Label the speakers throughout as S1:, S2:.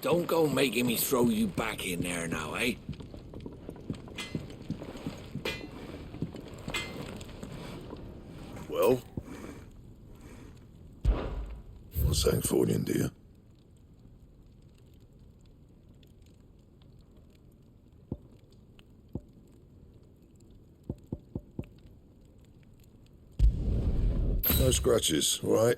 S1: Don't go making me throw you back in there now, eh?
S2: Well? What's Sancfordian, dear? No scratches, all right?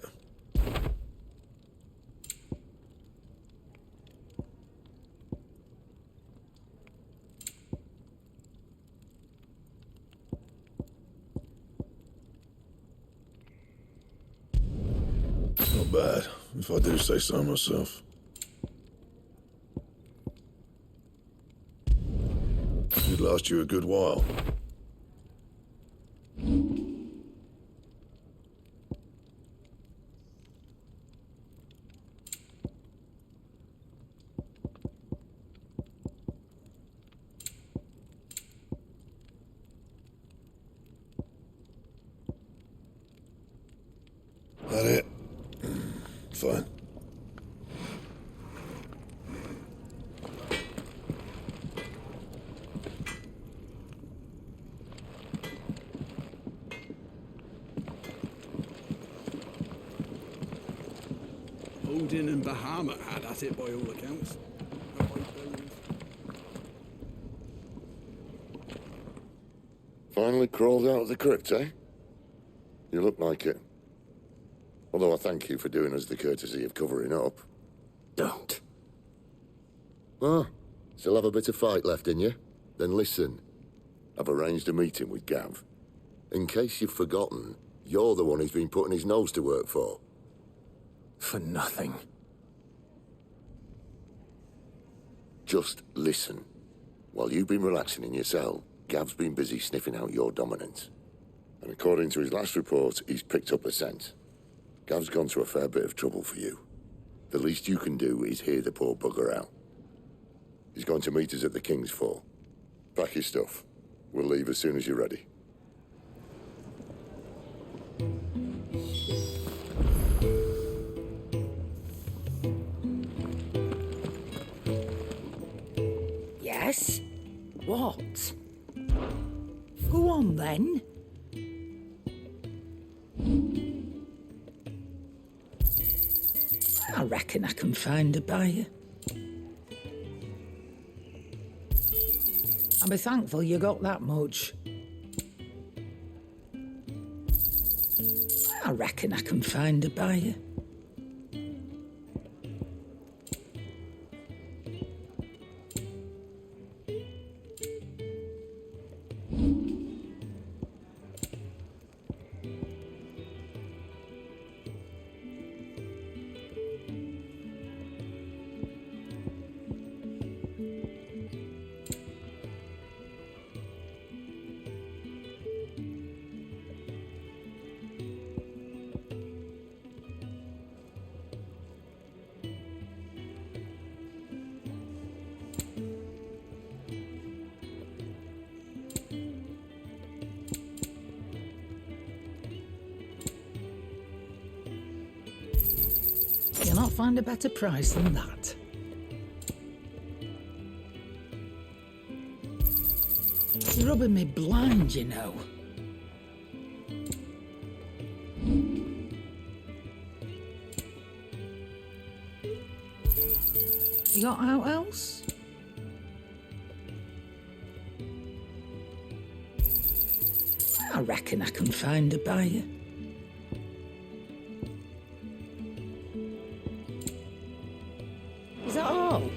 S2: Not bad, if I do say so myself. Should last you a good while. That it? Fine.
S3: Odin and Bahamut had at it by all accounts.
S4: Finally crawled out of the crypt, eh? You look like it. Although I thank you for doing us the courtesy of covering up.
S5: Don't.
S4: Ah, still have a bit of fight left in you? Then listen. I've arranged a meeting with Gav. In case you've forgotten, you're the one he's been putting his nose to work for.
S5: For nothing.
S4: Just listen. While you've been relaxing in your cell, Gav's been busy sniffing out your dominance. And according to his last report, he's picked up a scent. Gav's gone to a fair bit of trouble for you. The least you can do is hear the poor bugger out. He's going to meet us at the King's Fall. Pack your stuff. We'll leave as soon as you're ready.
S6: Yes? What? Go on then. I reckon I can find a buyer. I'll be thankful you got that much. I reckon I can find a buyer. You'll not find a better price than that. You're rubbing me blind, you know. You got out else? I reckon I can find a buyer. Is that all?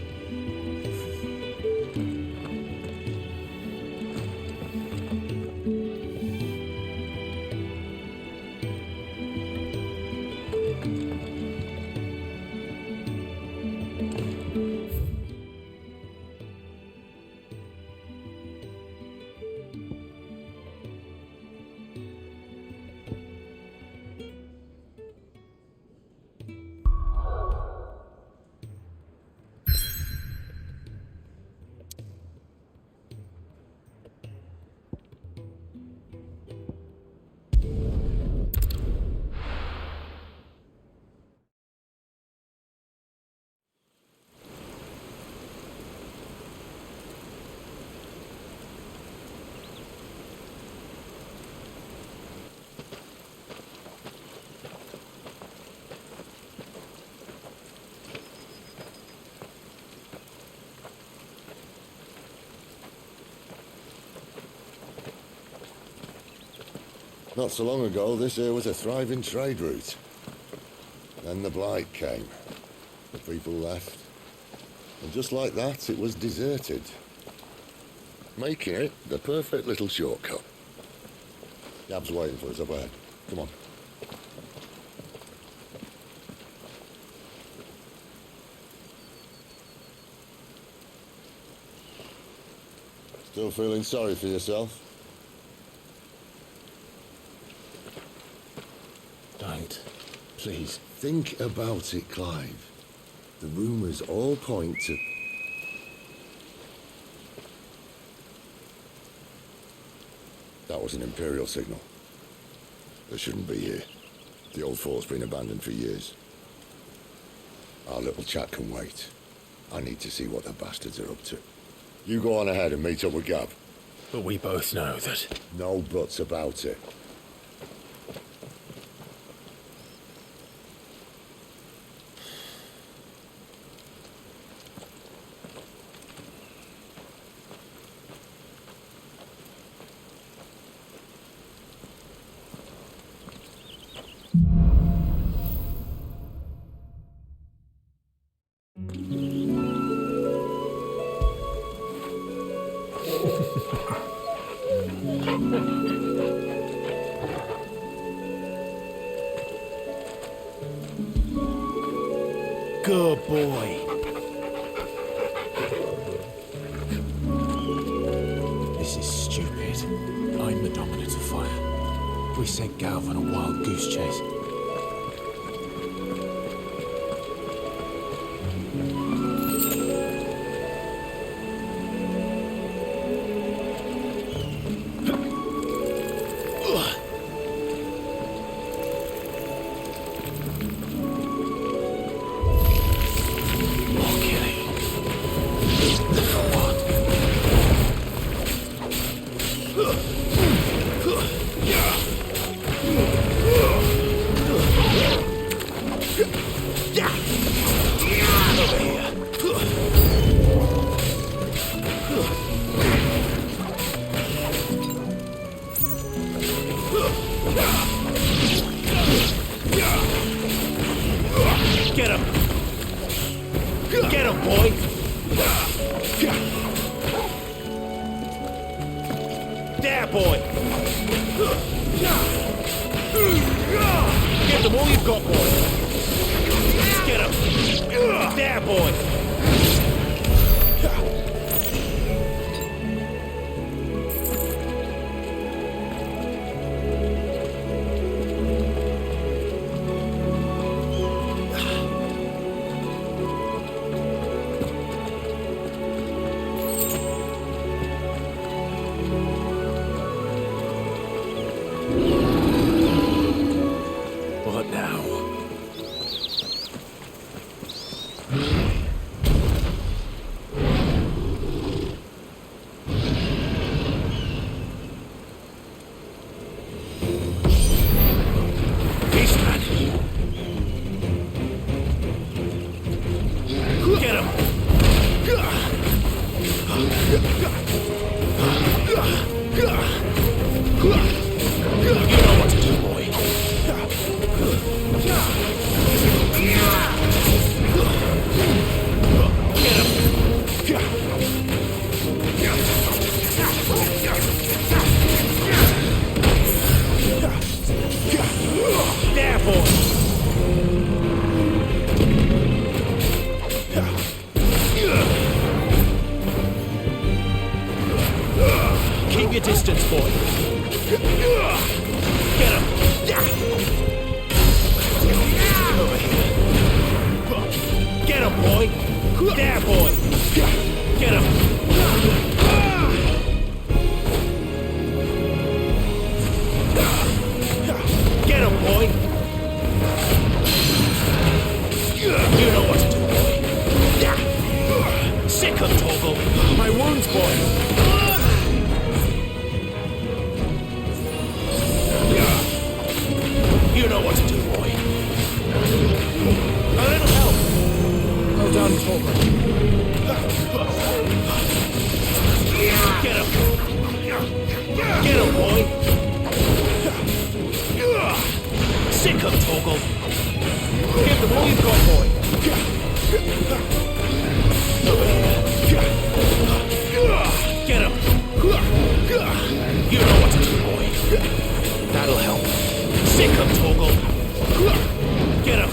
S4: Not so long ago, this here was a thriving trade route. Then the Blight came. The people left. And just like that, it was deserted. Making it the perfect little shortcut. Gab's waiting for us up ahead. Come on. Still feeling sorry for yourself?
S5: Don't. Please.
S4: Think about it, Clive. The rumours all point to... That was an Imperial signal. They shouldn't be here. The old fort's been abandoned for years. Our little chat can wait. I need to see what the bastards are up to. You go on ahead and meet up with Gab.
S5: But we both know that...
S4: No buts about it.
S5: Good boy. This is stupid. I'm the dominant of fire. We sent Galv on a wild goose chase. Sick 'em, Torgal. Give them all you've got, boy. Get him. You know what to do, boy. That'll help. Sick 'em, Torgal. Get him.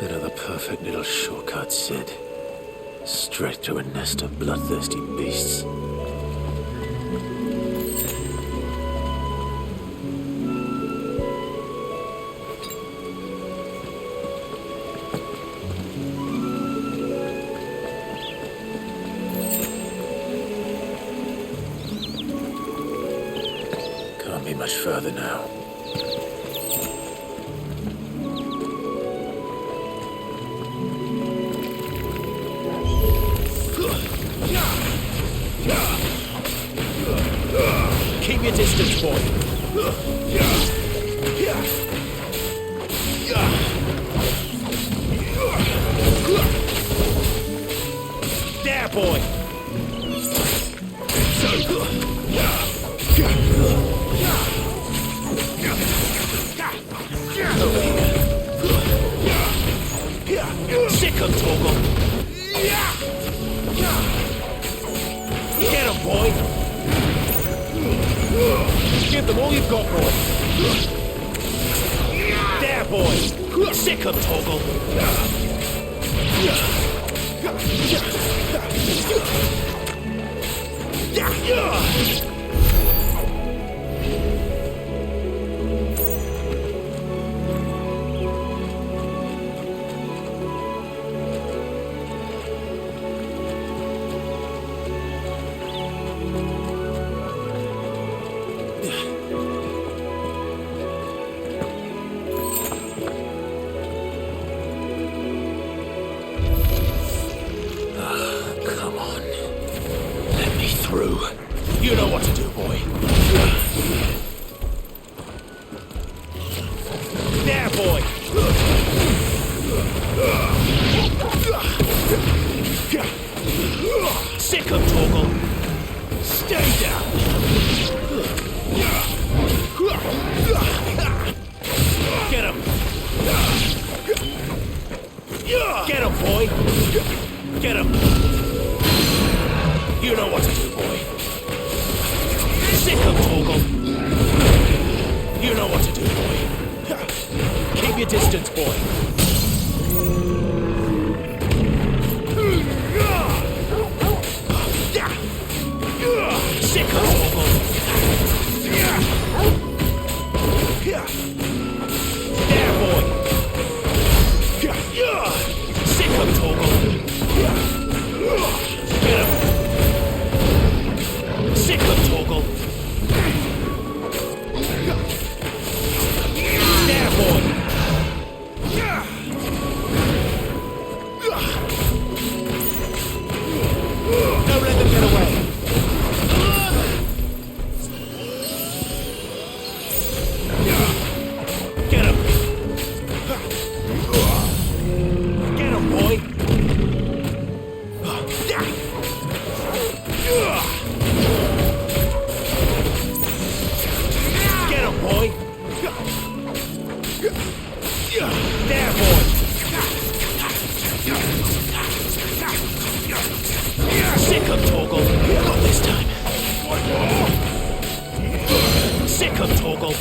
S5: Another perfect little shortcut, Sid. Straight to a nest of bloodthirsty beasts. Can't be much further now. Keep your distance, boy. There, boy. Sick 'em, Torgal. Get 'em, boy. Give them all you've got, boy. There, boy. Sick 'em, Torgal. Come on. Let me through. You know what to do, boy. There, boy. Sick 'em, Torgal. Stay down. Get him. Get him, boy. Get him. You know what to do, boy. Sick 'em, Torgal. You know what to do, boy. Keep your distance, boy. Sick 'em, Torgal. There, boy. Sick 'em, Torgal. Get him. Sick 'em, Torgal. There, boy. Don't let them get away. Get him. Get him, boy. Get him, boy. There, boy. Sick 'em, Torgal. Not this time. Sick 'em, Torgal.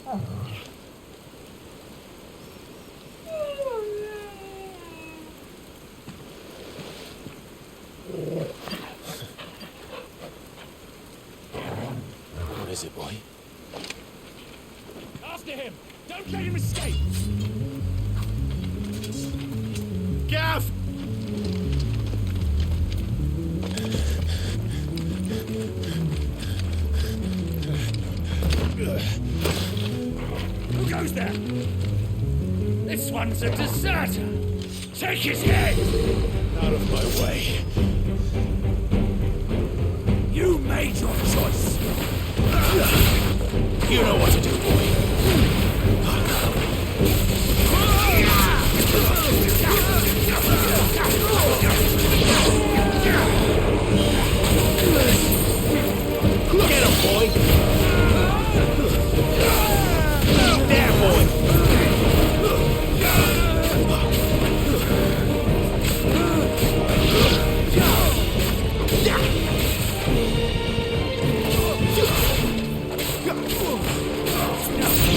S5: What is it, boy? After him! Don't let him escape! Gav! Who goes there? This one's a deserter! Take his head! Out of my way. You made your choice! You know what to do, boy. Get him, boy! There, boy!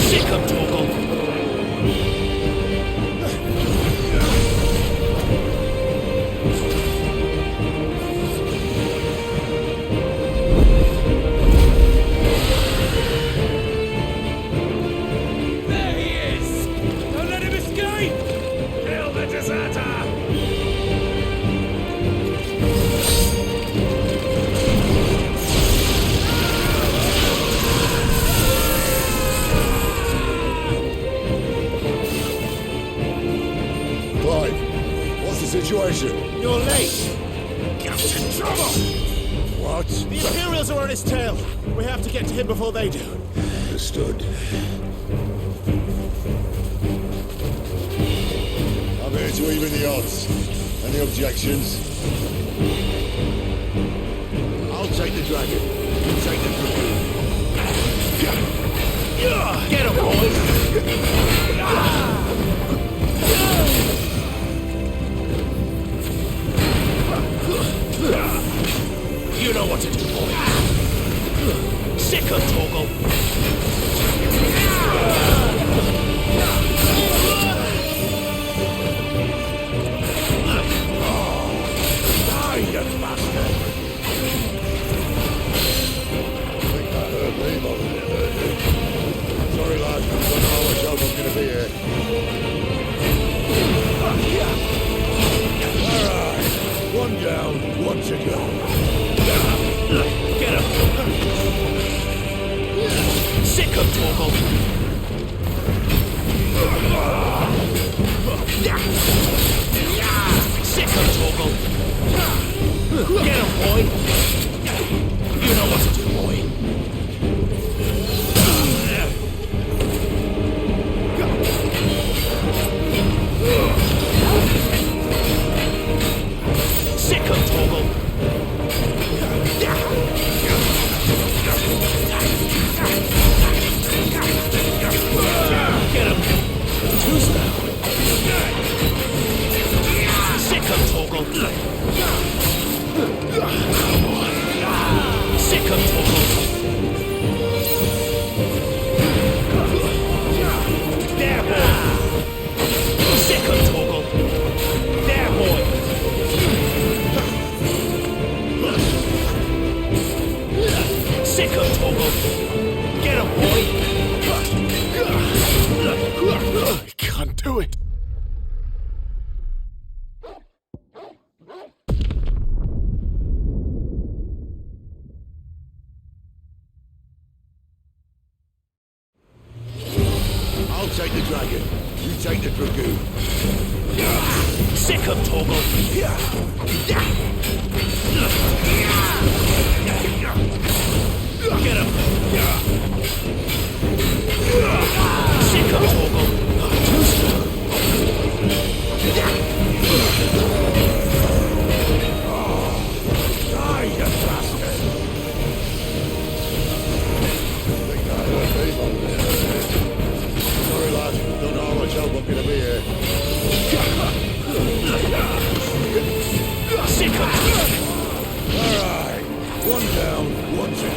S5: Sick of Torgal!
S2: Situation?
S5: You're late! Captain Trouble!
S2: What?
S5: The Imperials are on his tail! We have to get to him before they do.
S2: Understood. I'm here to even the odds. Any objections? I'll take the dragon. You take the dragoon.
S5: Get him, boys! You know what to do, boy. Sick of Torgal.
S2: Die, you bastard! I think I heard Liam over there. Sorry, lad. Don't know how much help I'm gonna be here. Alright. One down, one to go.
S5: Get him! Sick of Torgal! Sick of Torgal! Get him, boy! You know what to do, boy! Sick of Torgal! Get him! Who's now? Sick of Torgal! Sick of Torgal! There, boy! Sick of Torgal! There, boy! Sick of Torgal! Get him, boy!
S2: I can't do it. I'll take the dragon. You take the dragoon.
S5: Sick of Torgal! Get him! Sick of Torgal!
S2: Die, you bastard! I think I heard Liam over there. Sorry, lad. Don't know how much help I'm gonna be here.
S5: Sick of
S2: Alright. One down, one to go.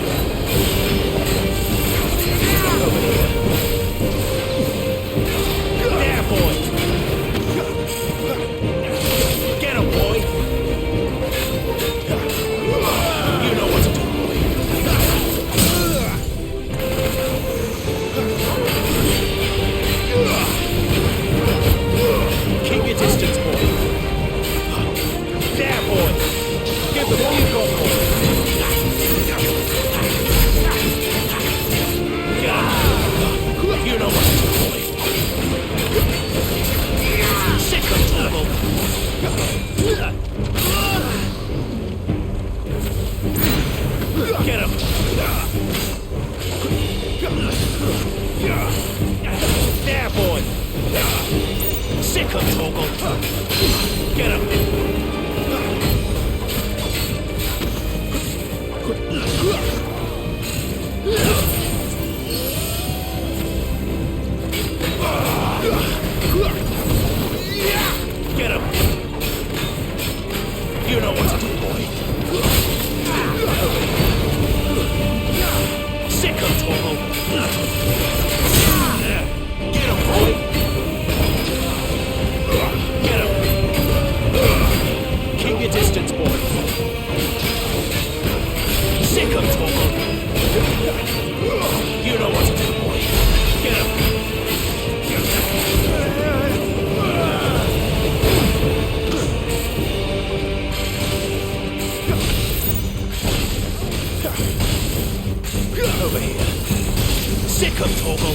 S5: Sick 'em, Torgal.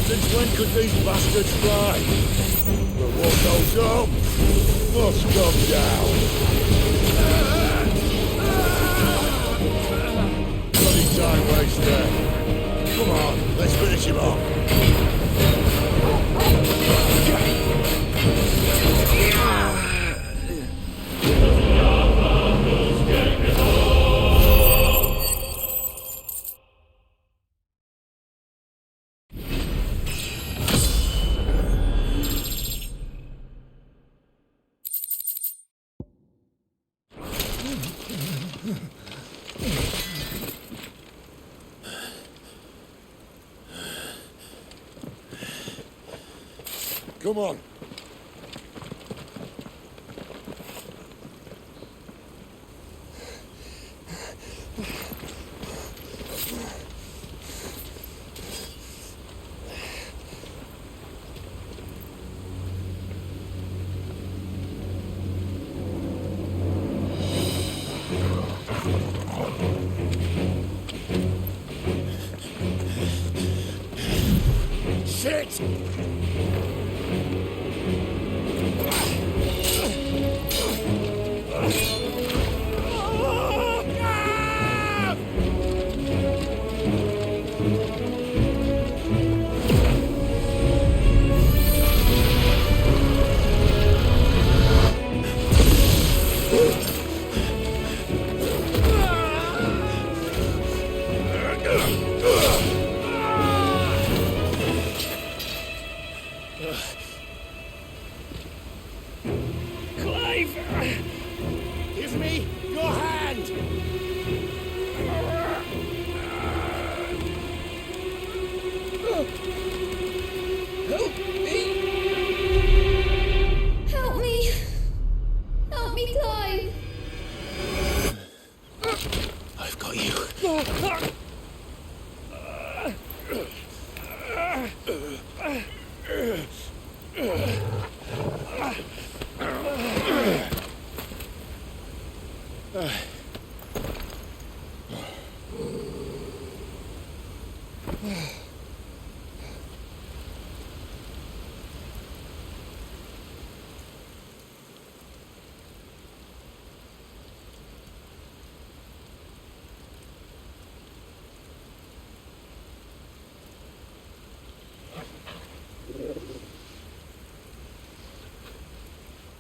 S2: Since when could these bastards fly? But what goes up must come down. Bloody time waster. Come on, let's finish him off. Come on. Shit!
S5: Clive! Give me your hand!
S6: Help me!
S7: Help me! Help me, Clive!
S5: I've got you.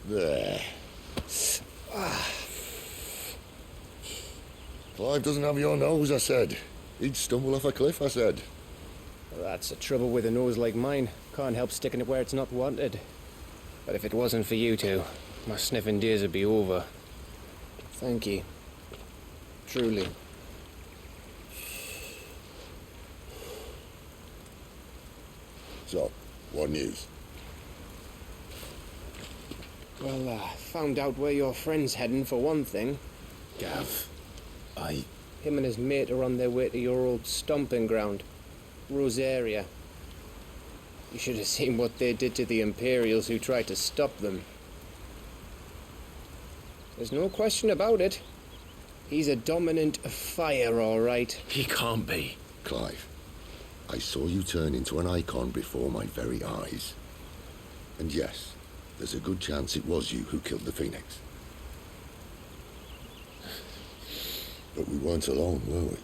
S4: There. Clive doesn't have your nose, I said. He'd stumble off a cliff, I said.
S8: Well, that's the trouble with a nose like mine. Can't help sticking it where it's not wanted. But if it wasn't for you two, my sniffing days would be over. Thank you. Truly.
S4: So, what news?
S8: Well, found out where your friend's heading for one thing.
S5: Gav,
S8: Him and his mate are on their way to your old stomping ground, Rosaria. You should have seen what they did to the Imperials who tried to stop them. There's no question about it. He's a dominant fire, all right.
S5: He can't be.
S4: Clive, I saw you turn into an Eikon before my very eyes. And yes, there's a good chance it was you who killed the Phoenix. But we weren't alone, were we?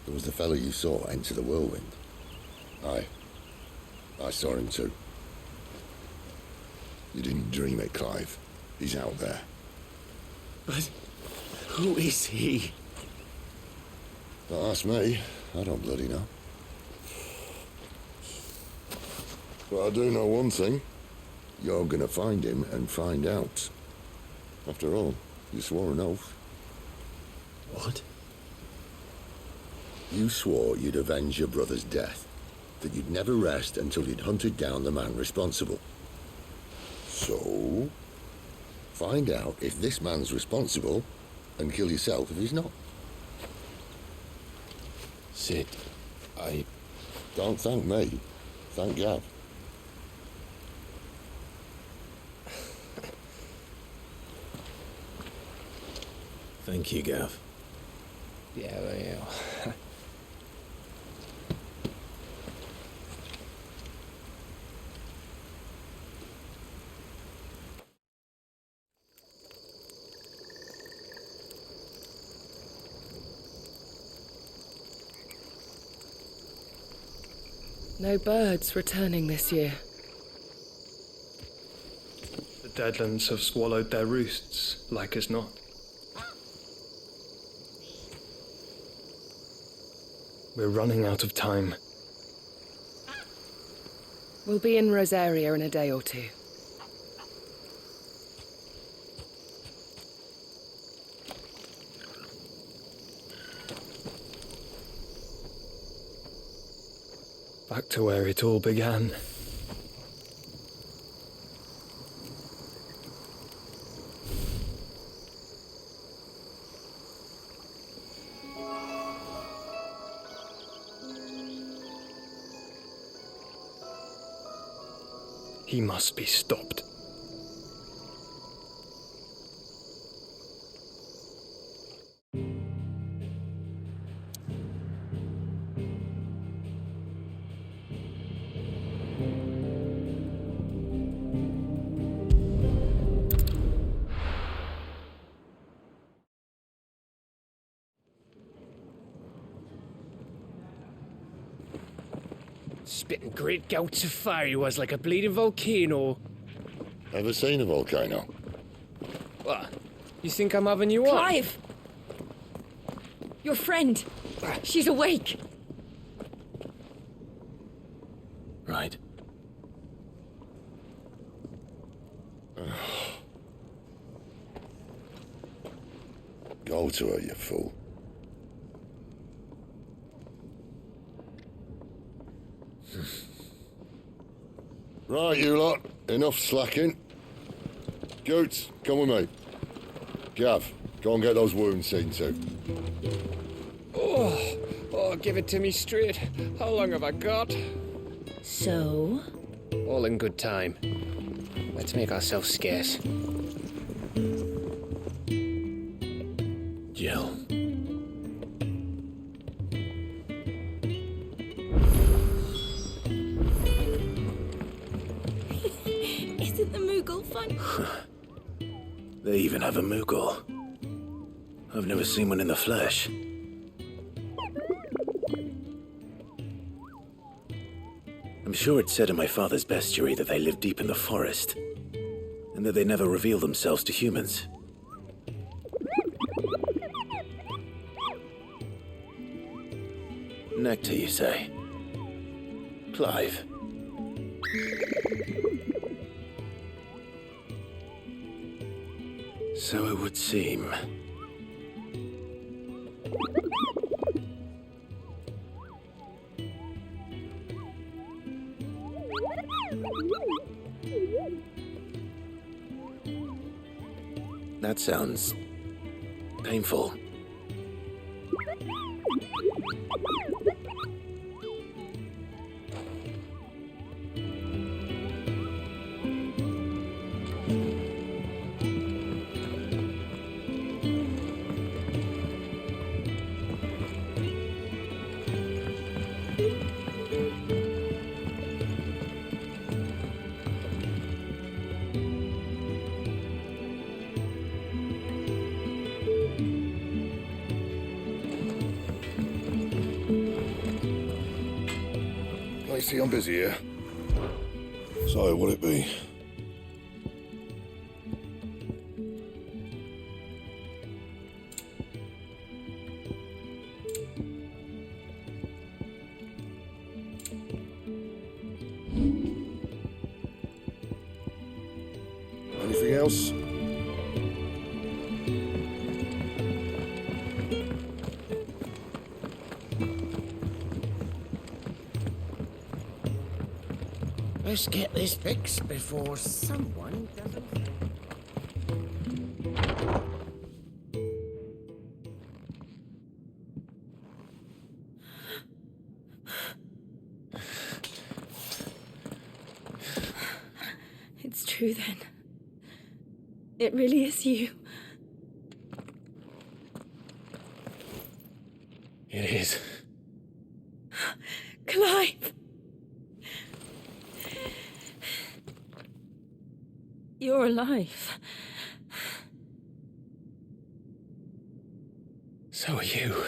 S4: There was the fellow you saw enter the whirlwind. I saw him too. You didn't dream it, Clive. He's out there.
S5: But who is he?
S4: Don't ask me. I don't bloody know. But I do know one thing. You're gonna find him and find out. After all, you swore an oath.
S5: What?
S4: You swore you'd avenge your brother's death, that you'd never rest until you'd hunted down the man responsible. So, find out if this man's responsible, and kill yourself if he's not.
S5: Sid,
S4: Don't thank me. Thank Gav.
S5: Thank you, Gav.
S8: Yeah, well.
S9: No birds returning this year.
S10: The Deadlands have swallowed their roosts, like as not. We're running out of time.
S9: We'll be in Rosaria in a day or two.
S10: Back to where it all began. He must be stopped.
S8: Spitting great gouts of fire he was, like a bleeding volcano.
S4: Ever seen a volcano?
S8: What? You think I'm having you on?
S6: Clive! Your friend! She's awake!
S5: Right.
S4: Go to her, you fool. Right, you lot. Enough slacking. Goots, come with me. Gav, go and get those wounds seen to.
S8: Oh, give it to me straight. How long have I got?
S6: So?
S8: All in good time. Let's make ourselves scarce.
S5: Jill.
S7: Isn't the Moogle fun?
S5: They even have a Moogle. I've never seen one in the flesh. I'm sure it's said in my father's bestiary that they live deep in the forest, and that they never reveal themselves to humans. Nectar, you say? Clive. So it would seem. That sounds painful.
S4: I see I'm busy here. So, what'll it be? Anything else?
S11: Let's get this fixed before someone doesn't.
S6: It's true then. It really is you.
S5: It is.
S6: Clive! You're alive.
S5: So are you.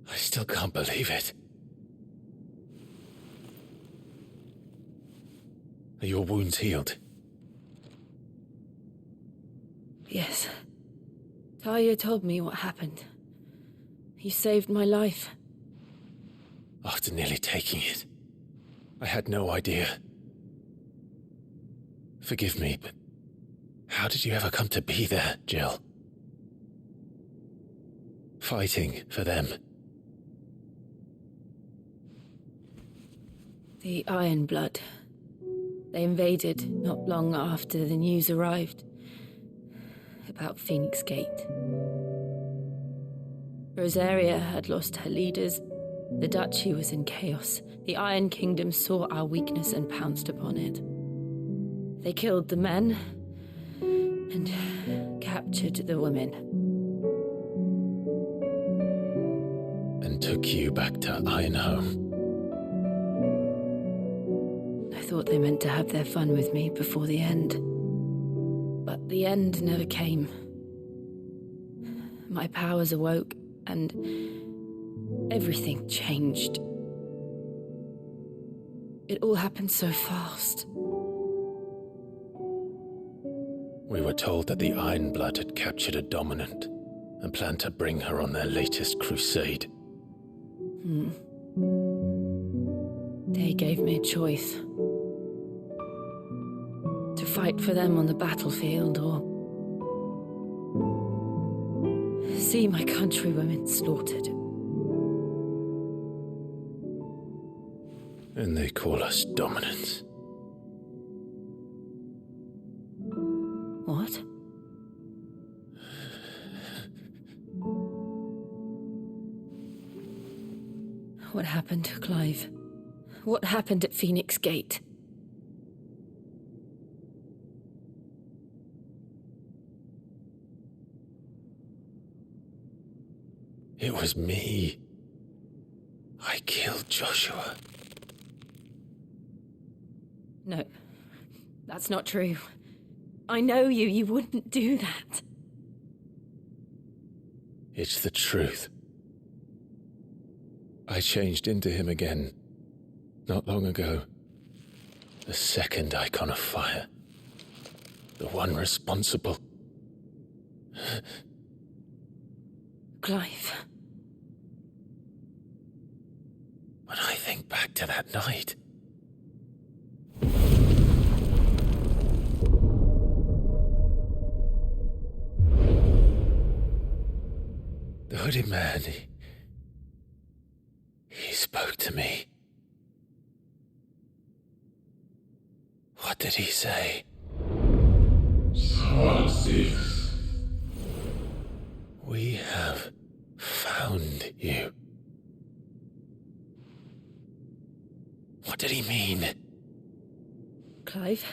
S5: I still can't believe it. Are your wounds healed?
S6: Yes. Talia told me what happened. You saved my life.
S5: After nearly taking it, I had no idea. Forgive me, but how did you ever come to be there, Jill? Fighting for them.
S6: The Iron Blood. They invaded not long after the news arrived about Phoenix Gate. Rosaria had lost her leaders. The Duchy was in chaos. The Iron Kingdom saw our weakness and pounced upon it. They killed the men and captured the women.
S5: And took you back to Ironhome.
S6: I thought they meant to have their fun with me before the end. But the end never came. My powers awoke, and everything changed. It all happened so fast.
S5: We were told that the Iron Blood had captured a dominant and planned to bring her on their latest crusade.
S6: They gave me a choice. To fight for them on the battlefield or see my countrywomen slaughtered.
S5: And they call us dominants.
S6: What? What happened, Clive? What happened at Phoenix Gate?
S5: It was me. I killed Joshua.
S6: No, that's not true. I know you. You wouldn't do that.
S5: It's the truth. I changed into him again, not long ago. The second Eikon of Fire. The one responsible.
S6: Clive.
S5: When I think back to that night... The hooded man, he spoke to me. What did he say?
S12: Francis.
S5: We have found you. What did he mean?
S6: Clive,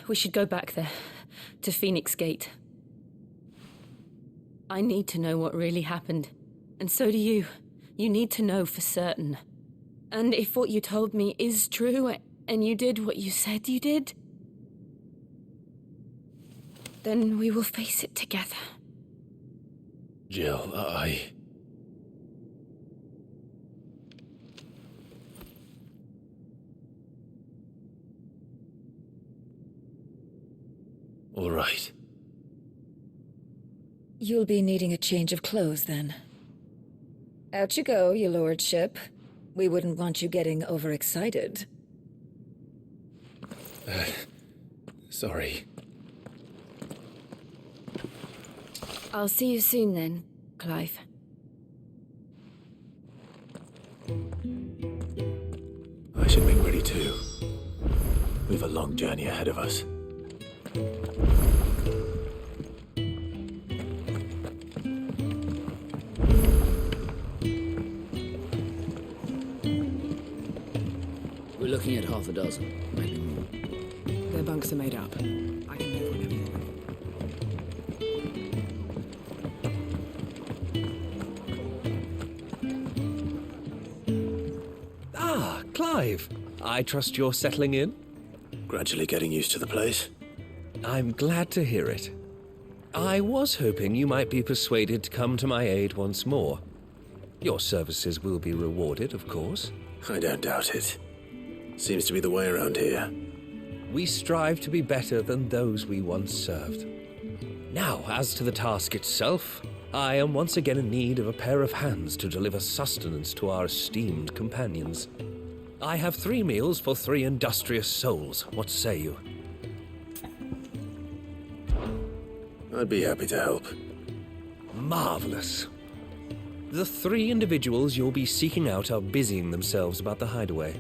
S6: we should go back there, to Phoenix Gate. I need to know what really happened, and so do you. You need to know for certain. And if what you told me is true, and you did what you said you did, then we will face it together.
S5: Jill, All right.
S6: You'll be needing a change of clothes, then. Out you go, your lordship. We wouldn't want you getting overexcited.
S5: Sorry.
S6: I'll see you soon, then, Clive.
S5: I should make ready too. We've a long journey ahead of us.
S1: We're looking at half a dozen, maybe more.
S9: Their bunks are made up. I can move whenever you're ready.
S12: Clive. I trust you're settling in?
S5: Gradually getting used to the place.
S12: I'm glad to hear it. I was hoping you might be persuaded to come to my aid once more. Your services will be rewarded, of course.
S5: I don't doubt it. Seems to be the way around here.
S12: We strive to be better than those we once served. Now, as to the task itself, I am once again in need of a pair of hands to deliver sustenance to our esteemed companions. I have 3 meals for 3 industrious souls. What say you?
S5: I'd be happy to help.
S12: Marvelous. The 3 individuals you'll be seeking out are busying themselves about the hideaway.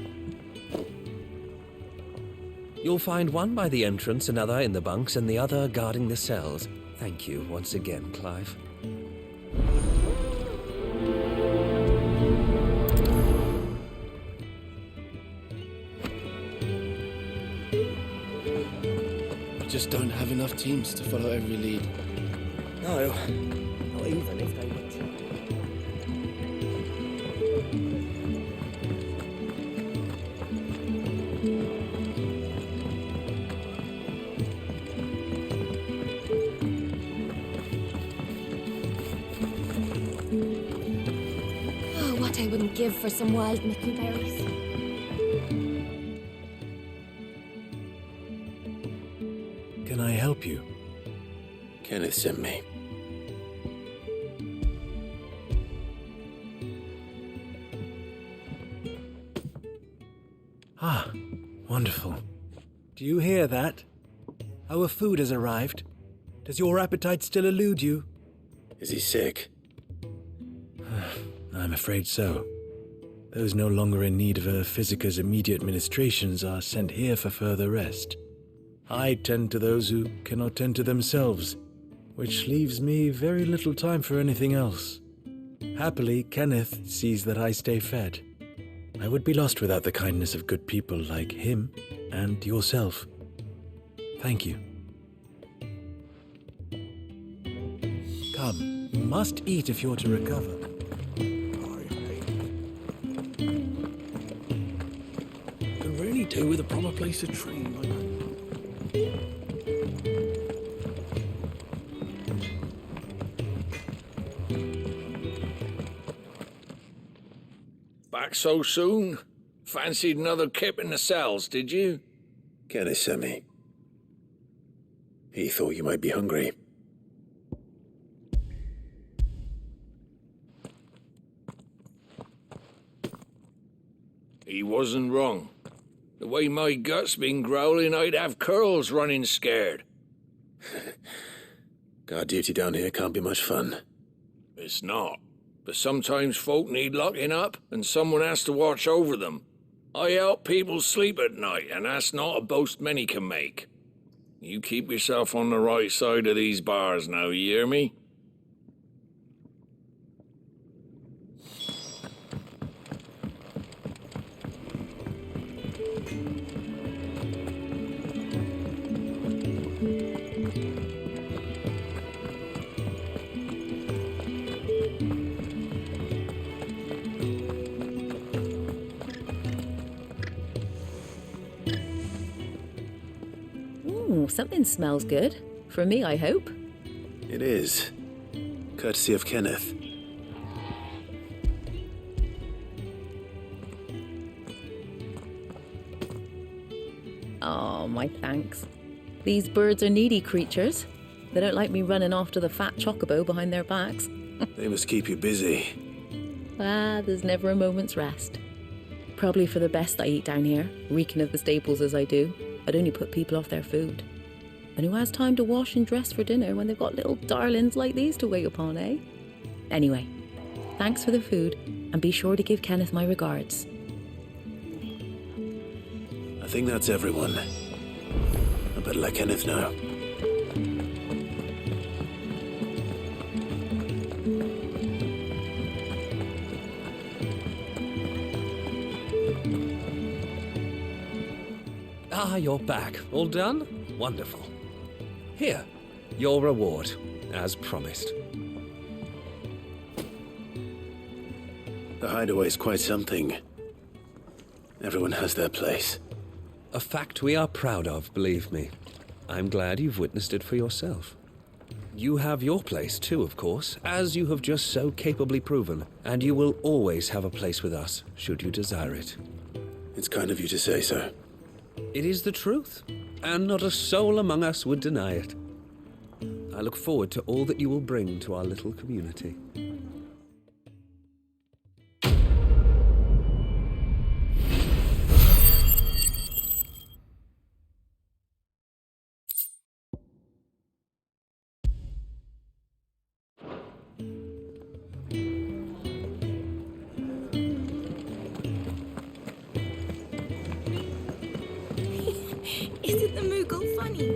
S12: You'll find one by the entrance, another in the bunks, and the other guarding the cells. Thank you once again, Clive.
S3: We just don't have enough teams to follow every lead.
S11: No, not even if they were trying.
S7: Oh, what I wouldn't give for some wild mickleberries.
S5: Can I help you? Kenneth sent me.
S13: Ah, wonderful. Do you hear that? Our food has arrived. Does your appetite still elude you?
S5: Is he sick?
S13: I'm afraid so. Those no longer in need of a physicus immediate ministrations are sent here for further rest. I tend to those who cannot tend to themselves, which leaves me very little time for anything else. Happily, Kenneth sees that I stay fed. I would be lost without the kindness of good people like him and yourself. Thank you. Come, you must eat if you're to recover.
S3: Could really do with a proper place to train, like that.
S2: Back so soon? Fancied another kip in the cells, did you?
S5: Kenneth sent me. He thought you might be hungry.
S2: He wasn't wrong. The way my gut's been growling, I'd have curls running scared.
S5: Guard duty down here can't be much fun.
S2: It's not. But sometimes folk need locking up, and someone has to watch over them. I help people sleep at night, and that's not a boast many can make. You keep yourself on the right side of these bars now, you hear me?
S6: Something smells good. For me, I hope.
S5: It is. Courtesy of Kenneth.
S6: Oh, my thanks. These birds are needy creatures. They don't like me running after the fat chocobo behind their backs.
S5: They must keep you busy.
S6: There's never a moment's rest. Probably for the best I eat down here, reeking of the staples as I do. I'd only put people off their food. And who has time to wash and dress for dinner when they've got little darlings like these to wait upon, eh? Anyway, thanks for the food, and be sure to give Kenneth my regards.
S5: I think that's everyone. I better let Kenneth know.
S12: Ah, you're back. All done? Wonderful. Here, your reward, as promised.
S5: The hideaway's quite something. Everyone has their place.
S12: A fact we are proud of, believe me. I'm glad you've witnessed it for yourself. You have your place too, of course, as you have just so capably proven, and you will always have a place with us, should you desire it.
S5: It's kind of you to say so.
S12: It is the truth, and not a soul among us would deny it. I look forward to all that you will bring to our little community.
S7: Isn't the Moogle funny?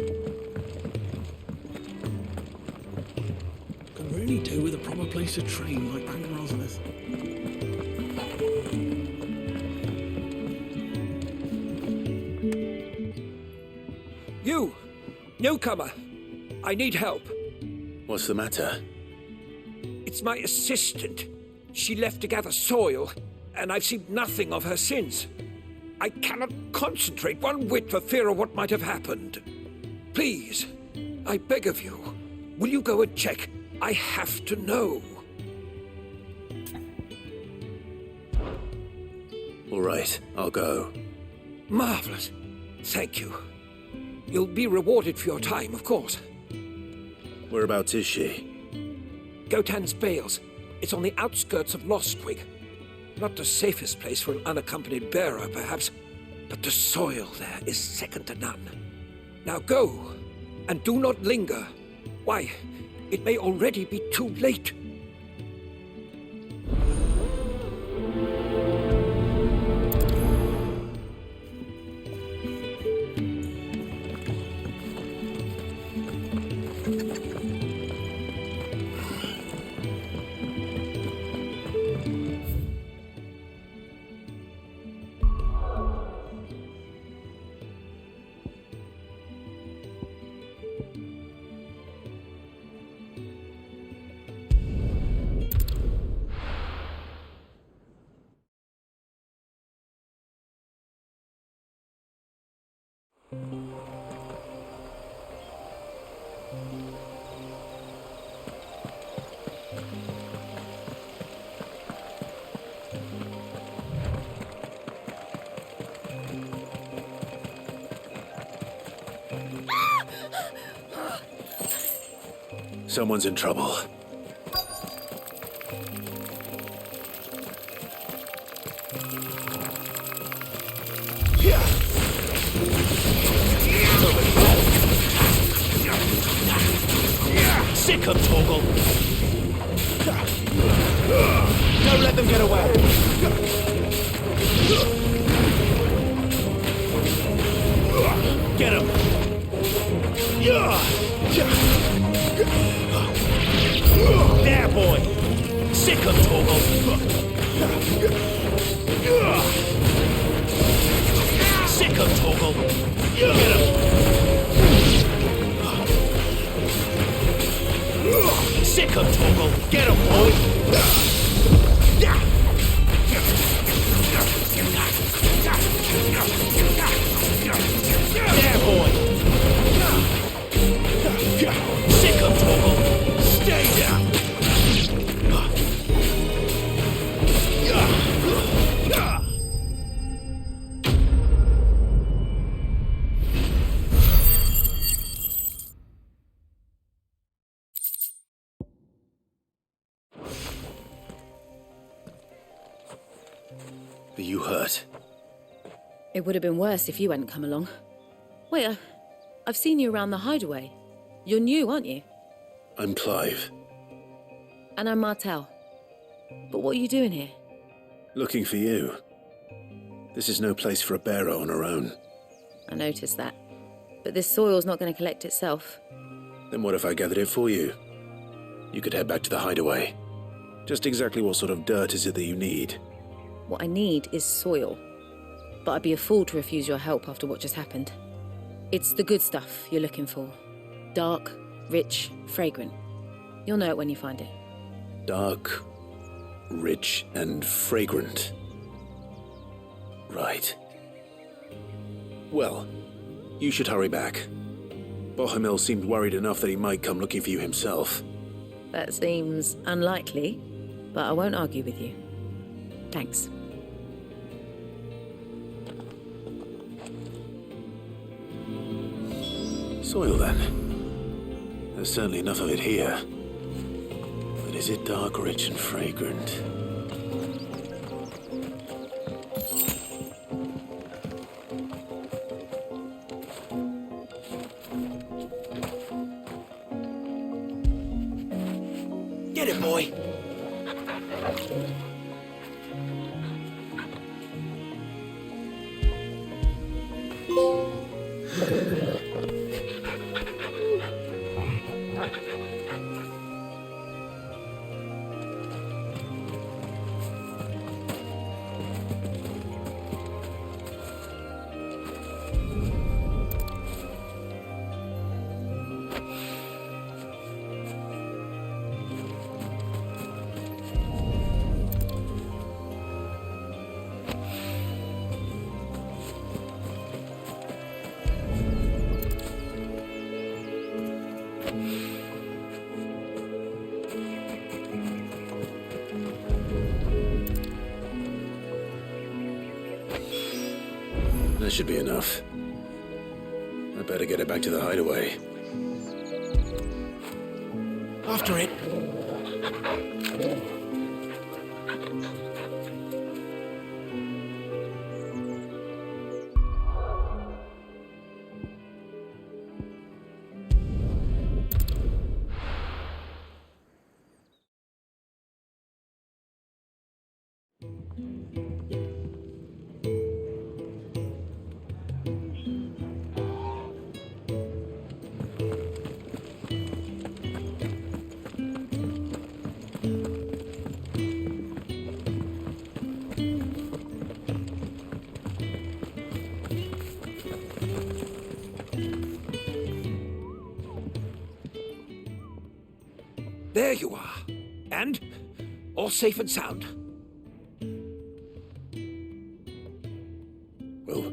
S3: Could really do with a proper place to train like Bank Rosalind.
S14: You! Newcomer! I need help.
S5: What's the matter?
S14: It's my assistant. She left to gather soil, and I've seen nothing of her since. I cannot concentrate one whit for fear of what might have happened. Please, I beg of you, will you go and check? I have to know.
S5: All right, I'll go.
S14: Marvelous. Thank you. You'll be rewarded for your time, of course.
S5: Whereabouts is she?
S14: Gotan's Bales. It's on the outskirts of Lostwig. Not the safest place for an unaccompanied bearer, perhaps, but the soil there is second to none. Now go, and do not linger. Why, it may already be too late.
S5: Someone's in trouble. Sick of Torgal! Don't let them get away! Get him! There, boy! Sick of Torgal! Sick of Torgal! Get him! Sick of Torgal! Get him, boy! There, boy! Sick of Torgal! Stay down! Are you hurt?
S6: It would have been worse if you hadn't come along. Wait, I've seen you around the hideaway. You're new, aren't you?
S5: I'm Clive.
S6: And I'm Martel. But what are you doing here?
S5: Looking for you. This is no place for a bearer on her own.
S6: I noticed that. But this soil's not going to collect itself.
S5: Then what if I gathered it for you? You could head back to the hideaway. Just exactly what sort of dirt is it that you need?
S6: What I need is soil. But I'd be a fool to refuse your help after what just happened. It's the good stuff you're looking for. Dark, rich, fragrant. You'll know it when you find it.
S5: Dark, rich, and fragrant. Right. Well, you should hurry back. Bohemil seemed worried enough that he might come looking for you himself.
S6: That seems unlikely, but I won't argue with you. Thanks.
S5: Soil, then. There's certainly enough of it here. But is it dark, rich, and fragrant?
S14: Get it, boy!
S5: That should be enough. I better get it back to the hideaway.
S14: After it. There you are. And all safe and sound.
S5: Well,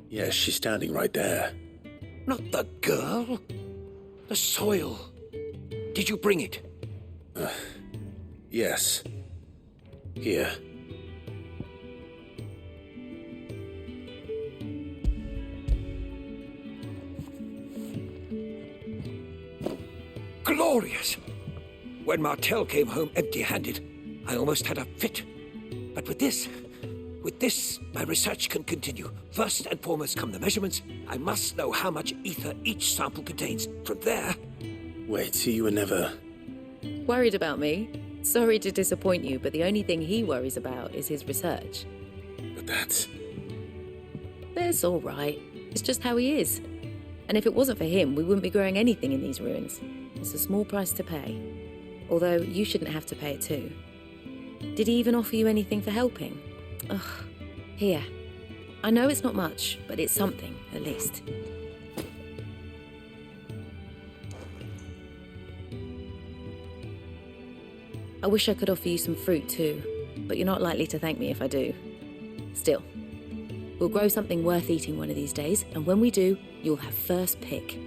S5: yes, she's standing right there.
S14: Not the girl. The soil. Did you bring it?
S5: Yes. Here.
S14: Glorious! When Martel came home empty-handed, I almost had a fit. But with this, my research can continue. First and foremost come the measurements. I must know how much ether each sample contains. From there...
S5: Wait, so you were never...
S6: Worried about me? Sorry to disappoint you, but the only thing he worries about is his research.
S5: But that's
S6: all right. It's just how he is. And if it wasn't for him, we wouldn't be growing anything in these ruins. It's a small price to pay. Although you shouldn't have to pay it too. Did he even offer you anything for helping? Ugh. Here. I know it's not much, but it's something, at least. I wish I could offer you some fruit too, but you're not likely to thank me if I do. Still, we'll grow something worth eating one of these days, and when we do, you'll have first pick.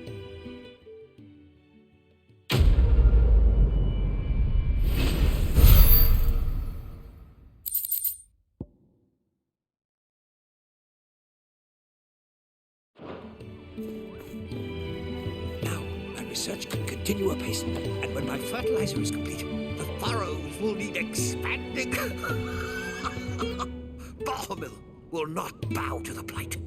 S14: Now, my research can continue apace, and when my fertilizer is complete, the furrows will need expanding. Bohemil will not bow to the Blight.